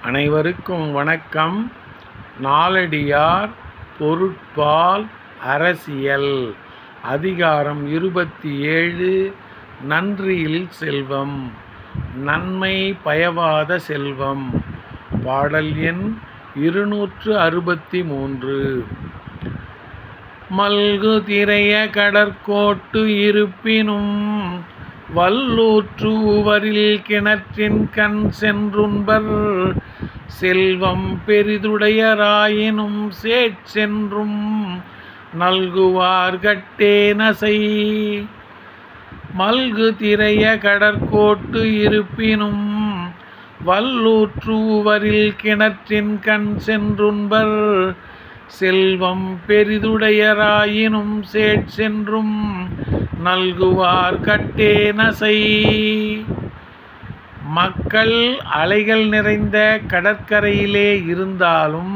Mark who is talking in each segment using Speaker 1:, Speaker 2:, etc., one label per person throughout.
Speaker 1: அனைவருக்கும் வணக்கம். நாலடியார் பொருட்பால் அரசியல் அதிகாரம் 27 நன்றியில் செல்வம் நன்மை பயவாத செல்வம். பாடல் எண் 263. மல்கு திரைய கடற்கோட்டு இருப்பினும் வல்லூற்று உவரில் கிணற்றின் கண் சென்றுண்பர் செல்வம் பெரிதுடையராயினும் சேட்சென்றும் நல்குவார் கட்டே நசை. மல்கு திரைய கடற்கோட்டு இருப்பினும் வல்லூற்று உவரில் கிணற்றின் கண் சென்றுண்பர் செல்வம் பெரிதுடையராயினும் சேட்சென்றும் நல்குவார் கட்டே நசை. மக்கள் அலைகள் நிறைந்த கடற்கரையிலே இருந்தாலும்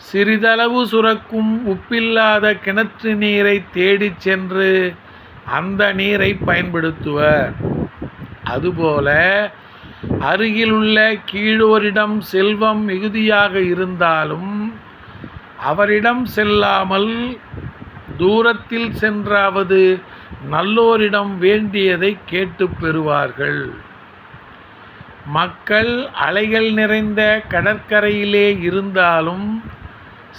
Speaker 1: சிறிதளவு சுரக்கும் உப்பில்லாத கிணற்று நீரை தேடிச் சென்று அந்த நீரை பயன்படுத்துவர். அதுபோல அருகிலுள்ள கீழோரிடம் செல்வம் மிகுதியாக இருந்தாலும் அவரிடம் செல்லாமல் தூரத்தில் சென்றாவது நல்லோரிடம் வேண்டியதை கேட்டு பெறுவார்கள். மக்கள் அலைகள் நிறைந்த கடற்கரையிலே இருந்தாலும்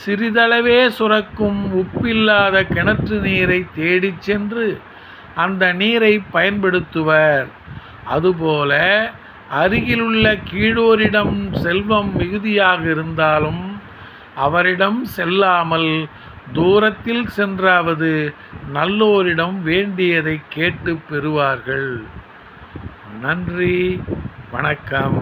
Speaker 1: சிறிதளவே சுரக்கும் உப்பில்லாத கிணற்று நீரை தேடிச் சென்று அந்த நீரை பயன்படுத்துவர். அதுபோல அருகிலுள்ள கீழோரிடம் செல்வம் மிகுதியாக இருந்தாலும் அவரிடம் செல்லாமல் தூரத்தில் சென்றாவது நல்லோரிடம் வேண்டியதை கேட்டு பெறுவார்கள். நன்றி, வணக்கம்.